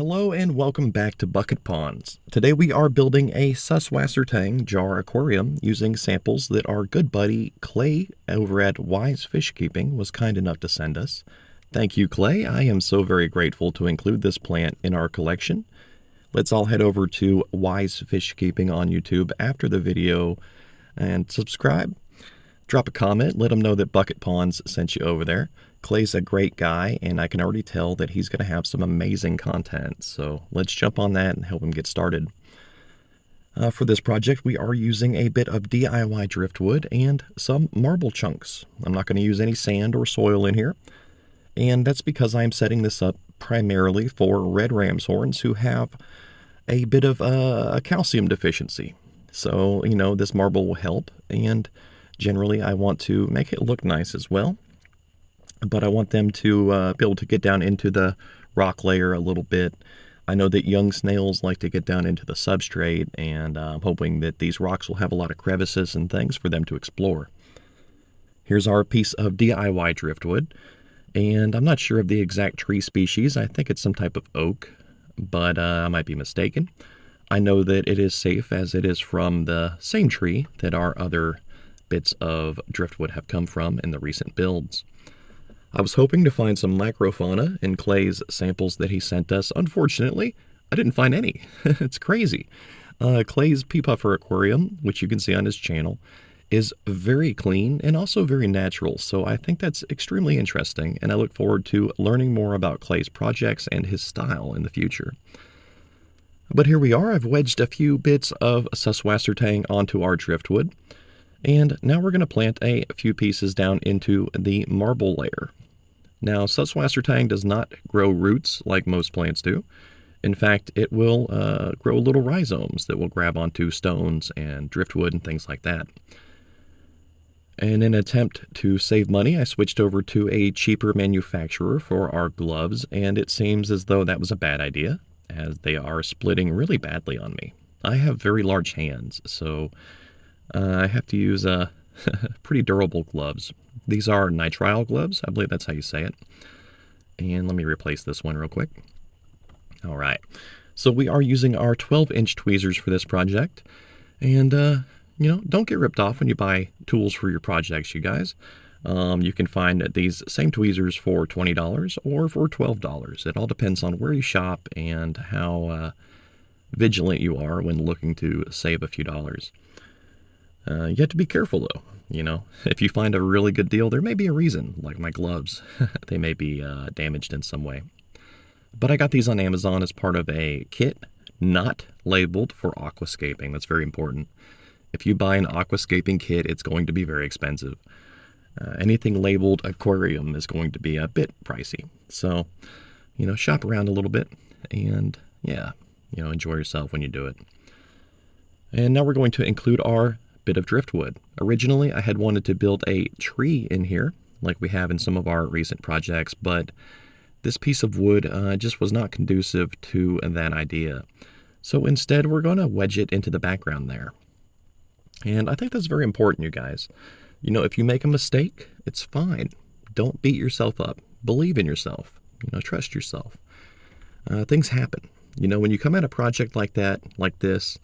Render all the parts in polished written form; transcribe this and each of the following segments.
Hello and welcome back to BucketPonds. Today we are building a Susswassertang jar aquarium using samples that our good buddy Clay over at Wise Fish Keeping was kind enough to send us. Thank you, Clay. I am so very grateful to include this plant in our collection. Let's all head over to Wise Fish Keeping on YouTube after the video and subscribe. Drop a comment, let them know that BucketPonds sent you over there. Clay's a great guy, and I can already tell that he's going to have some amazing content. So let's jump on that and help him get started. For this project, we are using a bit of DIY driftwood and some marble chunks. I'm not going to use any sand or soil in here. And that's because I'm setting this up primarily for red ramshorns who have a bit of a calcium deficiency. So, this marble will help. And generally, I want to make it look nice as well. But I want them to be able to get down into the rock layer a little bit. I know that young snails like to get down into the substrate, and I'm hoping that these rocks will have a lot of crevices and things for them to explore. Here's our piece of DIY driftwood, and I'm not sure of the exact tree species. I think it's some type of oak, but I might be mistaken. I know that it is safe as it is from the same tree that our other bits of driftwood have come from in the recent builds. I was hoping to find some microfauna in Clay's samples that he sent us. Unfortunately, I didn't find any. It's crazy. Clay's pea puffer aquarium, which you can see on his channel, is very clean and also very natural. So I think that's extremely interesting, and I look forward to learning more about Clay's projects and his style in the future. But here we are. I've wedged a few bits of Susswassertang onto our driftwood. And now we're going to plant a few pieces down into the marble layer. Now, Susswassertang does not grow roots like most plants do. In fact, it will grow little rhizomes that will grab onto stones and driftwood and things like that. In an attempt to save money, I switched over to a cheaper manufacturer for our gloves, and it seems as though that was a bad idea, as they are splitting really badly on me. I have very large hands, so I have to use pretty durable gloves. These are nitrile gloves. I believe that's how you say it. And let me replace this one real quick. All right. So we are using our 12-inch tweezers for this project. And, don't get ripped off when you buy tools for your projects, you guys. You can find these same tweezers for $20 or for $12. It all depends on where you shop and how vigilant you are when looking to save a few dollars. You have to be careful, though. If you find a really good deal, there may be a reason, like my gloves. They may be damaged in some way. But I got these on Amazon as part of a kit not labeled for aquascaping. That's very important. If you buy an aquascaping kit, it's going to be very expensive. Anything labeled aquarium is going to be a bit pricey. So, shop around a little bit and, enjoy yourself when you do it. And now we're going to include our bit of driftwood. Originally, I had wanted to build a tree in here, like we have in some of our recent projects, but this piece of wood just was not conducive to that idea. So instead, we're going to wedge it into the background there. And I think that's very important, you guys. If you make a mistake, it's fine. Don't beat yourself up. Believe in yourself. Trust yourself. Things happen. When you come at a project like that, like this,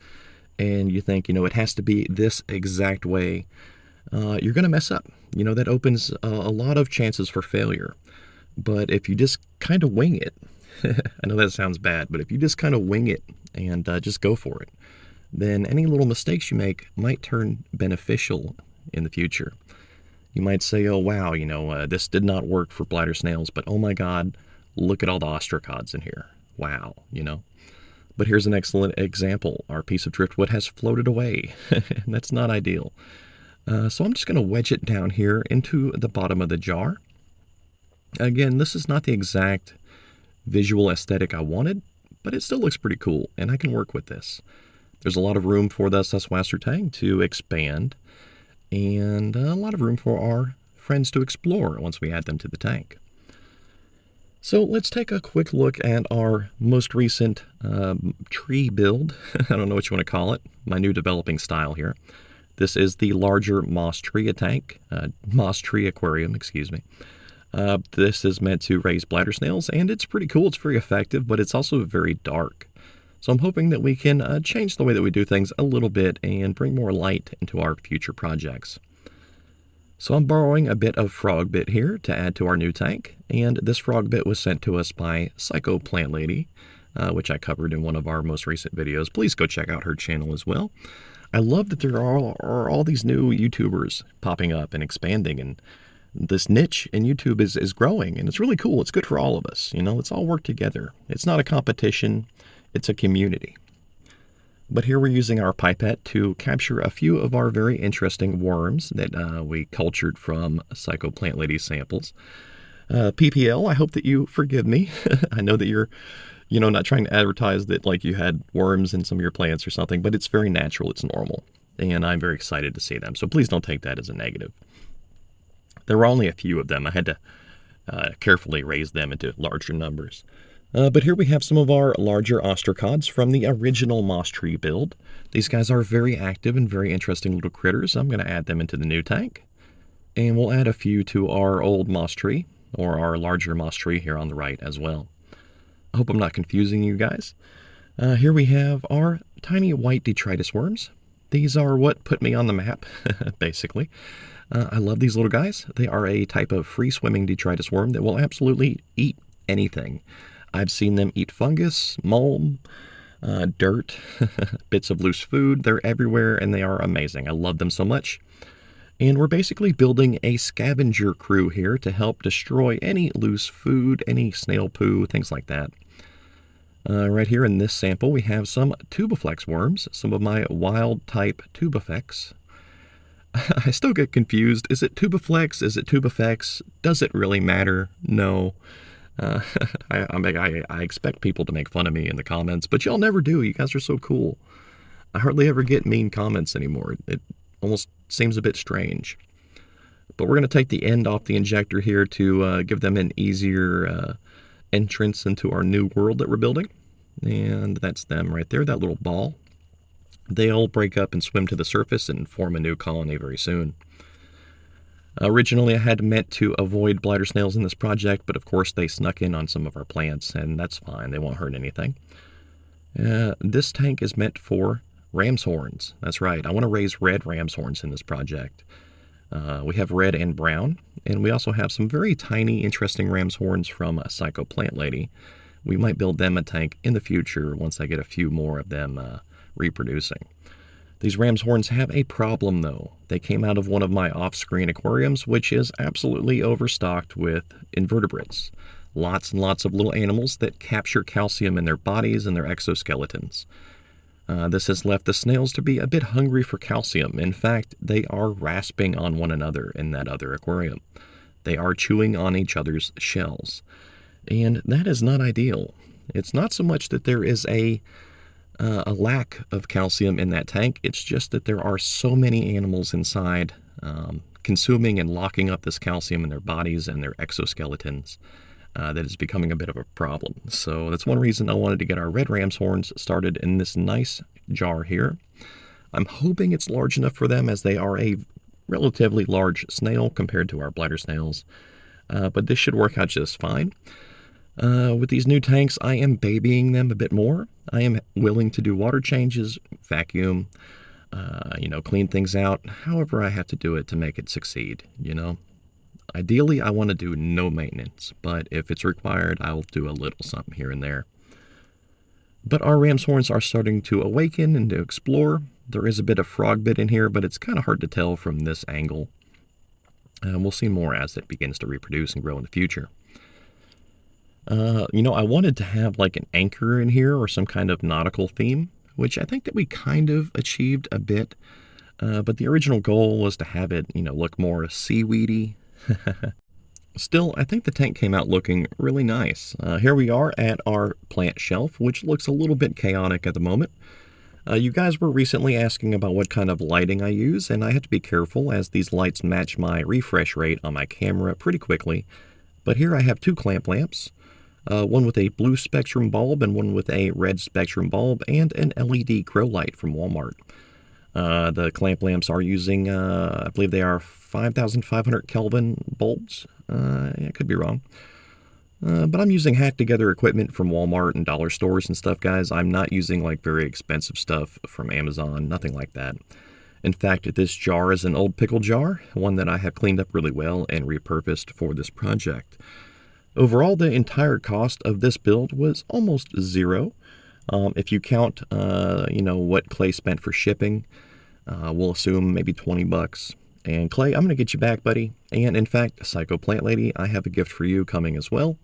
and you think, it has to be this exact way, you're going to mess up. That opens a lot of chances for failure. But if you just kind of wing it, I know that sounds bad, but if you just kind of wing it and just go for it, then any little mistakes you make might turn beneficial in the future. You might say, oh, wow, this did not work for bladder snails, but oh my God, look at all the ostracods in here. Wow, But here's an excellent example. Our piece of driftwood has floated away. That's not ideal. So I'm just going to wedge it down here into the bottom of the jar. Again, this is not the exact visual aesthetic I wanted, but it still looks pretty cool, and I can work with this. There's a lot of room for the Susswassertang to expand, and a lot of room for our friends to explore once we add them to the tank. So let's take a quick look at our most recent tree build. I don't know what you want to call it. My new developing style here. This is the larger moss tree aquarium, excuse me. This is meant to raise bladder snails, and it's pretty cool. It's very effective, but it's also very dark. So I'm hoping that we can change the way that we do things a little bit and bring more light into our future projects. So I'm borrowing a bit of frog bit here to add to our new tank, and this frog bit was sent to us by Psycho Plant Lady, which I covered in one of our most recent videos. Please go check out her channel as well. I love that there are all these new YouTubers popping up and expanding, and this niche in YouTube is growing, and it's really cool. It's good for all of us. You know, let's all work together. It's not a competition, it's a community. But here we're using our pipette to capture a few of our very interesting worms that we cultured from Psycho Plant Lady samples. PPL, I hope that you forgive me. I know that you're, not trying to advertise that like you had worms in some of your plants or something, but it's very natural, it's normal, and I'm very excited to see them. So please don't take that as a negative. There were only a few of them. I had to carefully raise them into larger numbers. But here we have some of our larger ostracods from the original moss tree build. These guys are very active and very interesting little critters. I'm going to add them into the new tank. And we'll add a few to our old moss tree, or our larger moss tree here on the right as well. I hope I'm not confusing you guys. Here we have our tiny white detritus worms. These are what put me on the map, basically. I love these little guys. They are a type of free-swimming detritus worm that will absolutely eat anything. I've seen them eat fungus, mold, dirt, bits of loose food. They're everywhere, and they are amazing. I love them so much. And we're basically building a scavenger crew here to help destroy any loose food, any snail poo, things like that. Right here in this sample, we have some tubiflex worms, some of my wild-type tubifex. I still get confused. Is it tubiflex? Is it tubifex? Does it really matter? No. I expect people to make fun of me in the comments, but y'all never do. You guys are so cool. I hardly ever get mean comments anymore. It almost seems a bit strange. But we're going to take the end off the injector here to give them an easier entrance into our new world that we're building. And that's them right there, that little ball. They'll break up and swim to the surface and form a new colony very soon. Originally, I had meant to avoid bladder snails in this project, but of course they snuck in on some of our plants, and that's fine. They won't hurt anything. This tank is meant for Ramshorns. That's right. I want to raise red Ramshorns in this project. We have red and brown, and we also have some very tiny, interesting Ramshorns from a Psycho Plant Lady. We might build them a tank in the future once I get a few more of them reproducing. These Ramshorns have a problem, though. They came out of one of my off-screen aquariums, which is absolutely overstocked with invertebrates. Lots and lots of little animals that capture calcium in their bodies and their exoskeletons. This has left the snails to be a bit hungry for calcium. In fact, they are rasping on one another in that other aquarium. They are chewing on each other's shells. And that is not ideal. It's not so much that there is a lack of calcium in that tank. It's just that there are so many animals inside consuming and locking up this calcium in their bodies and their exoskeletons that is becoming a bit of a problem. So that's one reason I wanted to get our red Ramshorns started in this nice jar here. I'm hoping it's large enough for them, as they are a relatively large snail compared to our bladder snails. But this should work out just fine. With these new tanks, I am babying them a bit more. I am willing to do water changes, vacuum, clean things out, however I have to do it to make it succeed, Ideally, I want to do no maintenance, but if it's required, I'll do a little something here and there. But our Ramshorns are starting to awaken and to explore. There is a bit of frog bit in here, but it's kind of hard to tell from this angle. We'll see more as it begins to reproduce and grow in the future. I wanted to have like an anchor in here or some kind of nautical theme, which I think that we kind of achieved a bit. But the original goal was to have it, look more seaweedy. Still, I think the tank came out looking really nice. Here we are at our plant shelf, which looks a little bit chaotic at the moment. You guys were recently asking about what kind of lighting I use, and I have to be careful as these lights match my refresh rate on my camera pretty quickly. But here I have two clamp lamps, one with a blue spectrum bulb and one with a red spectrum bulb, and an LED grow light from Walmart. The clamp lamps are using, I believe they are 5,500 Kelvin bulbs. I could be wrong. But I'm using hacked together equipment from Walmart and dollar stores and stuff, guys. I'm not using like very expensive stuff from Amazon, nothing like that. In fact, this jar is an old pickle jar, one that I have cleaned up really well and repurposed for this project. Overall, the entire cost of this build was almost zero. If you count, what Clay spent for shipping, we'll assume maybe 20 bucks. And Clay, I'm going to get you back, buddy. And in fact, Psycho Plant Lady, I have a gift for you coming as well.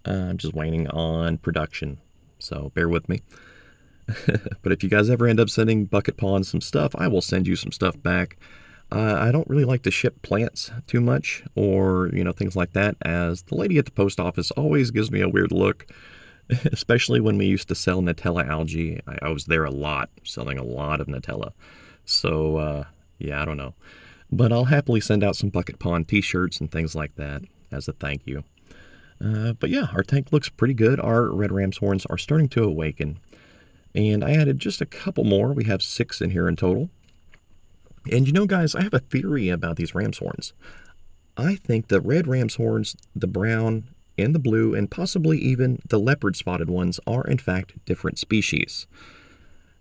I'm just waiting on production, so bear with me. But if you guys ever end up sending BucketPonds some stuff, I will send you some stuff back. I don't really like to ship plants too much or, things like that, as the lady at the post office always gives me a weird look, especially when we used to sell Nutella algae. I was there a lot, selling a lot of Nutella. So, yeah, I don't know. But I'll happily send out some BucketPond t-shirts and things like that as a thank you. But yeah, our tank looks pretty good. Our red ramshorns are starting to awaken. And I added just a couple more. We have 6 in here in total. And guys, I have a theory about these ramshorns. I think the red ramshorns, the brown, and the blue, and possibly even the leopard-spotted ones are in fact different species.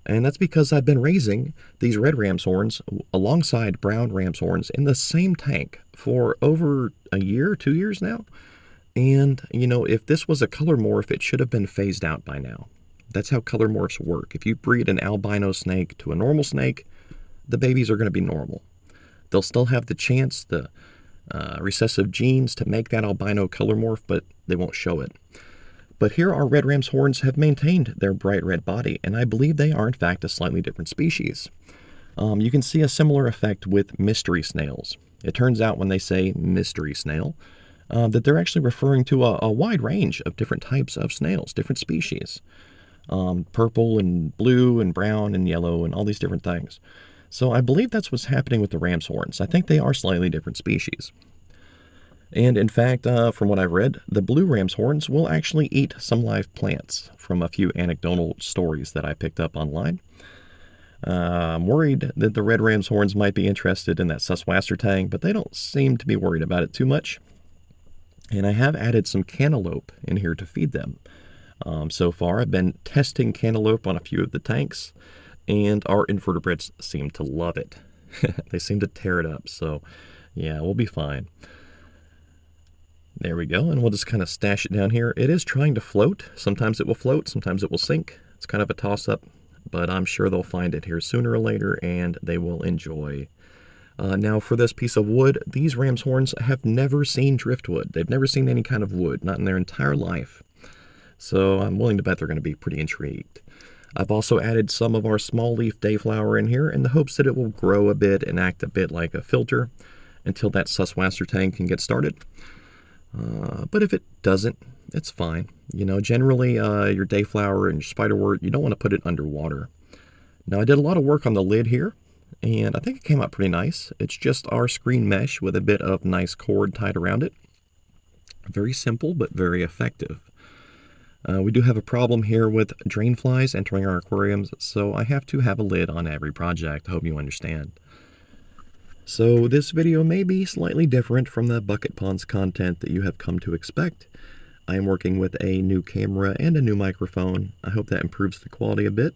And that's because I've been raising these red ramshorns alongside brown ramshorns in the same tank for over a year, 2 years now. And, if this was a color morph, it should have been phased out by now. That's how color morphs work. If you breed an albino snake to a normal snake, the babies are going to be normal. They'll still have the chance, the recessive genes to make that albino color morph, but they won't show it. But here our red ramshorns have maintained their bright red body, and I believe they are in fact a slightly different species. You can see a similar effect with mystery snails. It turns out when they say mystery snail, that they're actually referring to a wide range of different types of snails, different species. Purple and blue and brown and yellow and all these different things. So I believe that's what's happening with the ramshorns. I think they are slightly different species. And in fact, from what I've read, the blue ramshorns will actually eat some live plants from a few anecdotal stories that I picked up online. I'm worried that the red ramshorns might be interested in that Susswassertang, but they don't seem to be worried about it too much. And I have added some cantaloupe in here to feed them. So far, I've been testing cantaloupe on a few of the tanks, and our invertebrates seem to love it. They seem to tear it up, so yeah, we'll be fine. There we go, and we'll just kind of stash it down here. It is trying to float. Sometimes it will float, sometimes it will sink. It's kind of a toss-up, but I'm sure they'll find it here sooner or later, and they will enjoy. Now, for this piece of wood, these ramshorns have never seen driftwood. They've never seen any kind of wood, not in their entire life. So I'm willing to bet they're going to be pretty intrigued. I've also added some of our small leaf dayflower in here in the hopes that it will grow a bit and act a bit like a filter until that Susswassertang can get started. But if it doesn't, it's fine. Generally your dayflower and your spiderwort, you don't want to put it underwater. Now I did a lot of work on the lid here, and I think it came out pretty nice. It's just our screen mesh with a bit of nice cord tied around it. Very simple, but very effective. We do have a problem here with drain flies entering our aquariums, so I have to have a lid on every project. I hope you understand. So this video may be slightly different from the BucketPonds content that you have come to expect. I am working with a new camera and a new microphone. I hope that improves the quality a bit.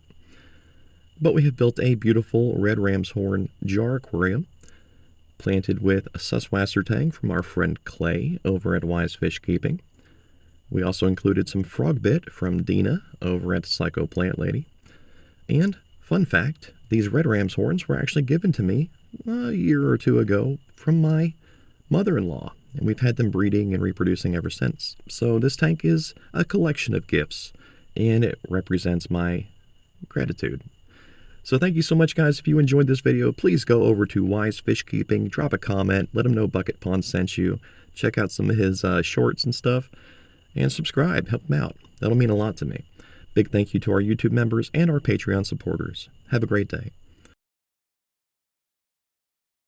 But we have built a beautiful red ramshorn jar aquarium, planted with a Susswassertang from our friend Clay over at Wise Fish Keeping. We also included some frog bit from Dina over at Psycho Plant Lady. And, fun fact, these red ramshorns were actually given to me a year or two ago from my mother-in-law, and we've had them breeding and reproducing ever since. So this tank is a collection of gifts, and it represents my gratitude. So thank you so much, guys. If you enjoyed this video, please go over to Wise Fish Keeping, drop a comment, let him know BucketPonds sent you, check out some of his shorts and stuff, and subscribe, help him out. That'll mean a lot to me. Big thank you to our YouTube members and our Patreon supporters. Have a great day.